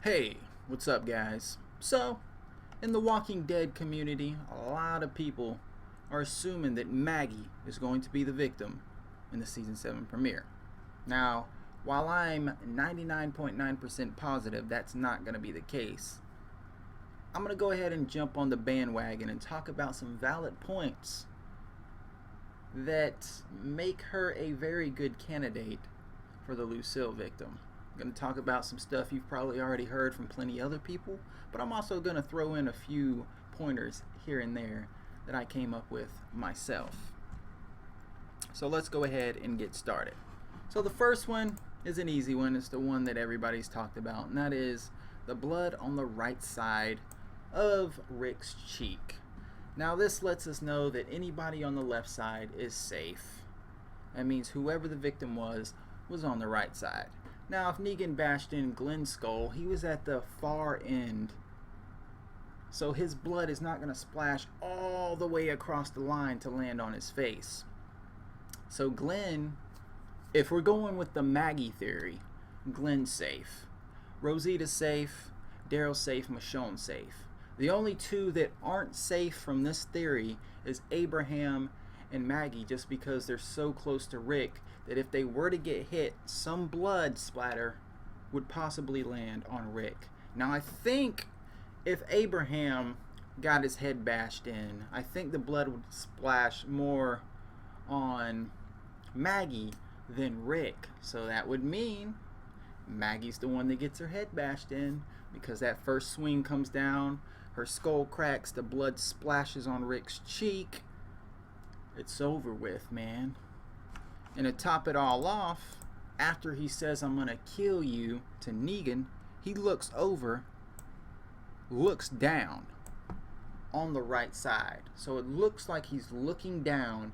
Hey, what's up, guys? So, in the Walking Dead community, a lot of people are assuming that Maggie is going to be the victim in the season 7 premiere. Now, while I'm 99.9% positive that's not going to be the case, I'm going to go ahead and jump on the bandwagon and talk about some valid points that make her a very good candidate for the Lucille victim. I'm going to talk about some stuff you've probably already heard from plenty other people, but I'm also going to throw in a few pointers here and there that I came up with myself. So let's go ahead and get started. So the first one is an easy one. It's the one that everybody's talked about, and that is the blood on the right side of Rick's cheek. Now this lets us know that anybody on the left side is safe. That means whoever the victim was on the right side. Now, if Negan bashed in Glenn's skull, he was at the far end, so his blood is not going to splash all the way across the line to land on his face. So Glenn, if we're going with the Maggie theory, Glenn's safe. Rosita's safe, Daryl's safe, Michonne's safe. The only two that aren't safe from this theory is Abraham and Maggie, just because they're so close to Rick that if they were to get hit, some blood splatter would possibly land on Rick. Now I think if Abraham got his head bashed in, I think the blood would splash more on Maggie than Rick. So that would mean Maggie's the one that gets her head bashed in, because that first swing comes down, her skull cracks, the blood splashes on Rick's cheek. It's over with, man. And to top it all off, after he says, "I'm gonna kill you," to Negan, he looks over, looks down on the right side. So it looks like he's looking down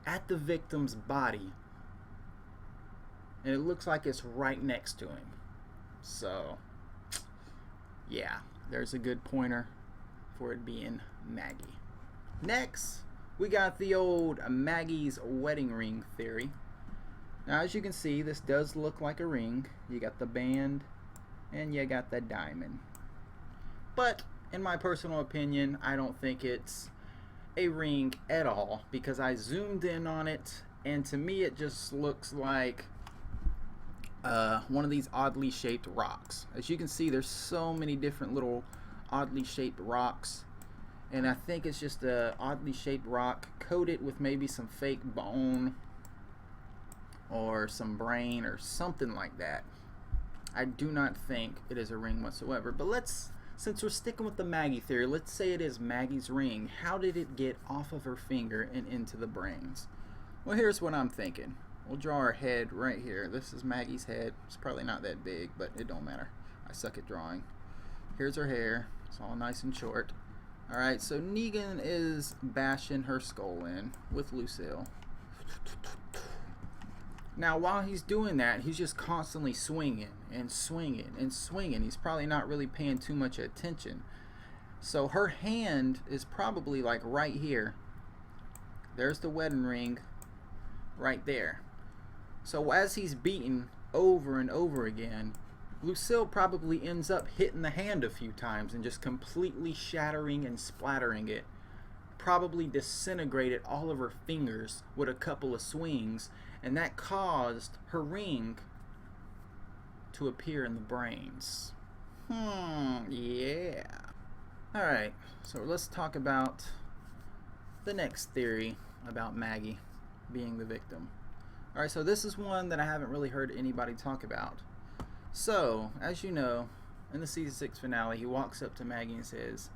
at the victim's body, and it looks like it's right next to him. So yeah, there's a good pointer for it being Maggie. Next, we got the old Maggie's wedding ring theory. Now, as you can see, this does look like a ring. You got the band and you got the diamond. But in my personal opinion, I don't think it's a ring at all, because I zoomed in on it and to me it just looks like one of these oddly shaped rocks. As you can see, there's so many different little oddly shaped rocks, and I think it's just a oddly shaped rock coated with maybe some fake bone or some brain or something like that. I do not think it is a ring whatsoever. But since we're sticking with the Maggie theory, let's say it is Maggie's ring. How did it get off of her finger and into the brains? Well, here's what I'm thinking. We'll draw her head right here. This is Maggie's head. It's probably not that big, but it don't matter. I suck at drawing. Here's her hair. It's all nice and short. Alright, so Negan is bashing her skull in with Lucille. Now, while he's doing that, he's just constantly swinging and swinging and swinging. He's probably not really paying too much attention. So her hand is probably like right here. There's the wedding ring right there. So as he's beating over and over again, Lucille probably ends up hitting the hand a few times and just completely shattering and splattering it. Probably disintegrated all of her fingers with a couple of swings, and that caused her ring to appear in the brains. Yeah. Alright, so let's talk about the next theory about Maggie being the victim. Alright, so this is one that I haven't really heard anybody talk about. So, as you know, in the season 6 finale, he walks up to Maggie and says,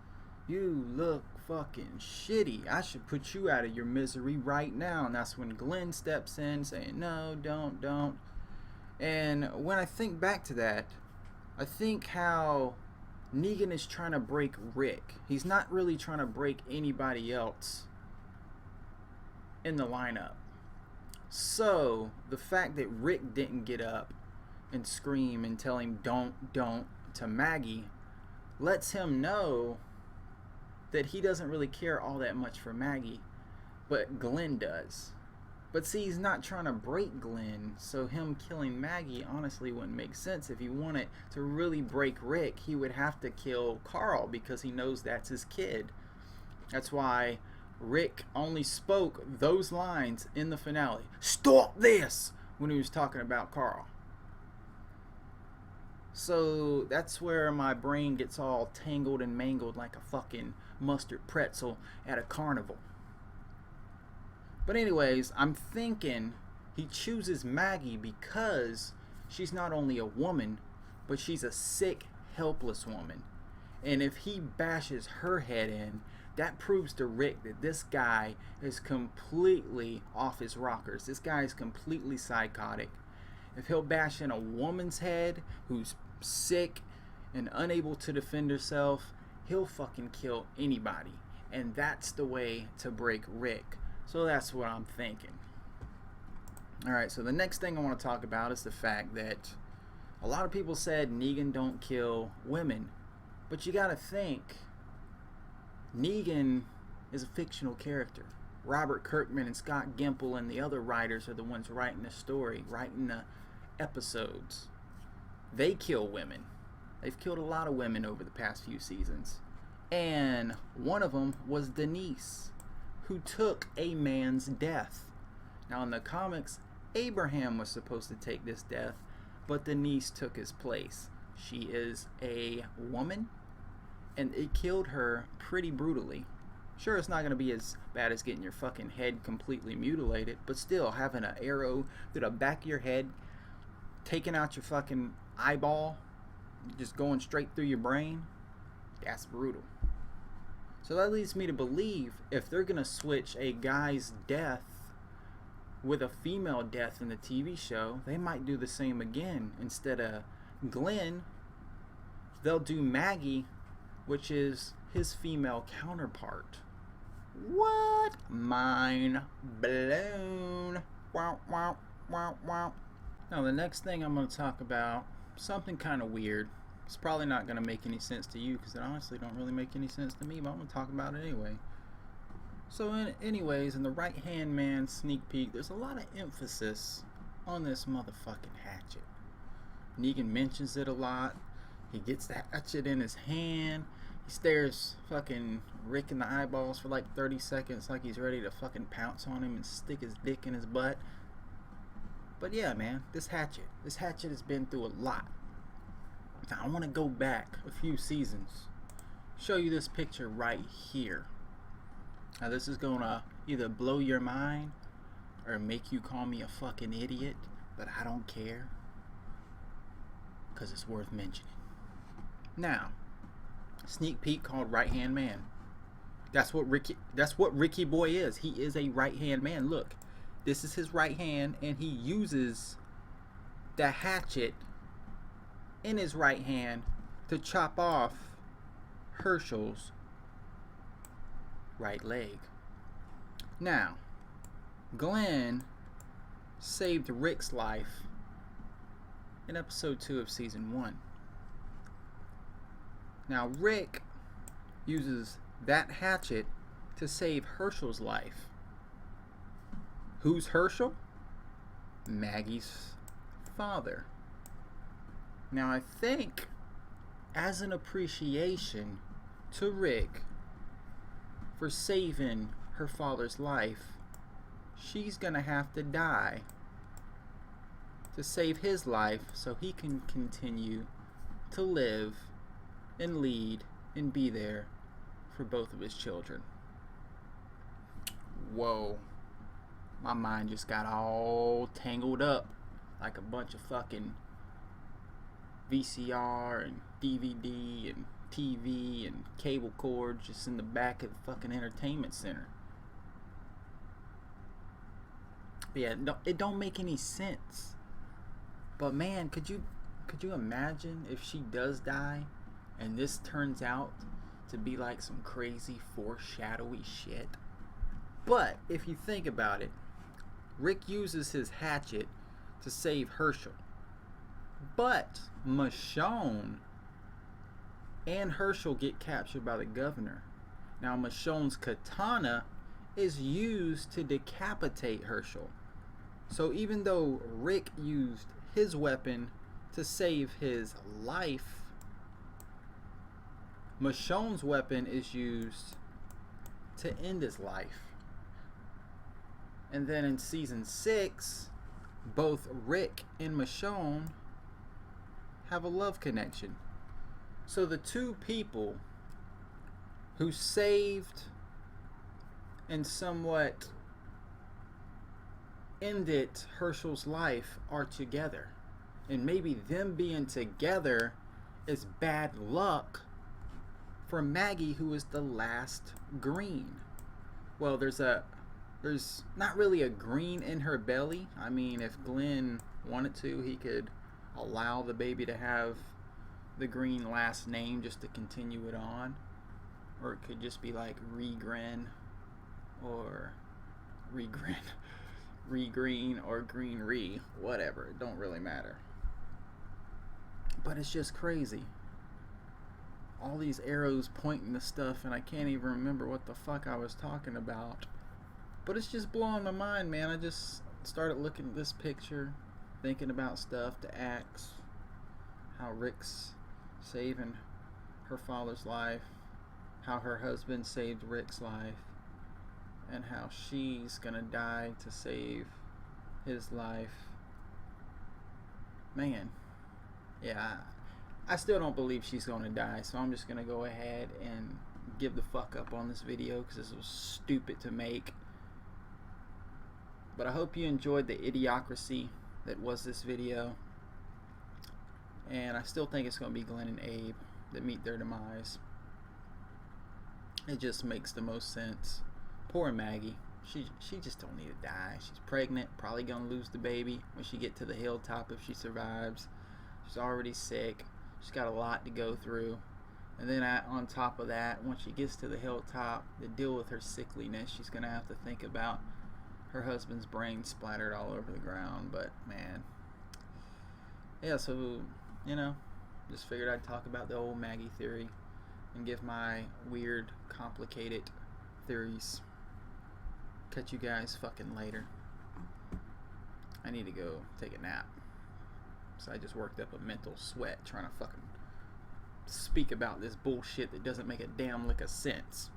"You look fucking shitty. I should put you out of your misery right now." And that's when Glenn steps in saying, "No, don't. And when I think back to that, I think how Negan is trying to break Rick. He's not really trying to break anybody else in the lineup. So, the fact that Rick didn't get up and scream and tell him don't to Maggie lets him know that he doesn't really care all that much for Maggie, but Glenn does. But see, he's not trying to break Glenn, so him killing Maggie honestly wouldn't make sense. If he wanted to really break Rick, he would have to kill Carl because he knows that's his kid. That's why Rick only spoke those lines in the finale. Stop this! When he was talking about Carl. So that's where my brain gets all tangled and mangled like a fucking mustard pretzel at a carnival. But anyways, I'm thinking he chooses Maggie because she's not only a woman, but she's a sick, helpless woman. And if he bashes her head in, that proves to Rick that this guy is completely off his rockers. This guy is completely psychotic. If he'll bash in a woman's head who's sick and unable to defend herself, he'll fucking kill anybody. And that's the way to break Rick. So that's what I'm thinking. Alright, so the next thing I want to talk about is the fact that a lot of people said Negan don't kill women. But you gotta think, Negan is a fictional character. Robert Kirkman and Scott Gimple and the other writers are the ones writing the story, writing the episodes. They kill women. They've killed a lot of women over the past few seasons. And one of them was Denise, who took a man's death. Now in the comics, Abraham was supposed to take this death, but Denise took his place. She is a woman, and it killed her pretty brutally. Sure, it's not going to be as bad as getting your fucking head completely mutilated, but still, having an arrow through the back of your head, taking out your fucking eyeball, just going straight through your brain, that's brutal. So that leads me to believe if they're going to switch a guy's death with a female death in the TV show, they might do the same again. Instead of Glenn, they'll do Maggie, which is his female counterpart. What? Mind blown. Wow, wow, wow, wow. Now the next thing I'm going to talk about, something kind of weird. It's probably not going to make any sense to you because it honestly don't really make any sense to me, but I'm going to talk about it anyway. So anyways, in the Right Hand Man sneak peek, there's a lot of emphasis on this motherfucking hatchet. Negan mentions it a lot. He gets the hatchet in his hand. He stares fucking Rick in the eyeballs for like 30 seconds like he's ready to fucking pounce on him and stick his dick in his butt. But yeah, man, this hatchet has been through a lot. Now I want to go back a few seasons, show you this picture right here. Now this is gonna either blow your mind or make you call me a fucking idiot, but I don't care, because it's worth mentioning. Now, sneak peek called Right Hand Man. That's what Ricky Boy is. He is a right hand man. Look, this is his right hand, and he uses the hatchet in his right hand to chop off Herschel's right leg. Now, Glenn saved Rick's life in episode 2 of season 1. Now Rick uses that hatchet to save Herschel's life. Who's Herschel? Maggie's father. Now I think, as an appreciation to Rick for saving her father's life, she's gonna have to die to save his life so he can continue to live and lead and be there for both of his children. Whoa. My mind just got all tangled up like a bunch of fucking VCR and DVD and TV and cable cords just in the back of the fucking entertainment center. But yeah, it don't make any sense. But man, could you imagine if she does die and this turns out to be like some crazy foreshadowy shit? But if you think about it, Rick uses his hatchet to save Herschel. But Michonne and Herschel get captured by the governor. Now Michonne's katana is used to decapitate Herschel. So even though Rick used his weapon to save his life, Michonne's weapon is used to end his life. And then in season 6, both Rick and Michonne have a love connection. So the two people who saved and somewhat ended Herschel's life are together. And maybe them being together is bad luck for Maggie, who is the last green. Well, there's not really a green in her belly. I mean, if Glenn wanted to, he could allow the baby to have the green last name just to continue it on. Or it could just be like Regren or Regren, Regreen or Green Re, whatever. It don't really matter. But it's just crazy. All these arrows pointing to stuff, and I can't even remember what the fuck I was talking about. But it's just blowing my mind, man. I just started looking at this picture, thinking about stuff, the axe, how Rick's saving her father's life, how her husband saved Rick's life, and how she's gonna die to save his life. Man, yeah, I still don't believe she's gonna die, so I'm just gonna go ahead and give the fuck up on this video because this was stupid to make. But I hope you enjoyed the idiocracy that was this video. And I still think it's going to be Glenn and Abe that meet their demise. It just makes the most sense. Poor Maggie. She just don't need to die. She's pregnant, probably going to lose the baby when she get to the hilltop if she survives. She's already sick. She's got a lot to go through. And then on top of that, once she gets to the hilltop, to deal with her sickliness, she's going to have to think about her husband's brain splattered all over the ground. But man, yeah, so you know, just figured I'd talk about the old Maggie theory and give my weird, complicated theories. Catch you guys fucking later. I need to go take a nap, so I just worked up a mental sweat trying to fucking speak about this bullshit that doesn't make a damn lick of sense.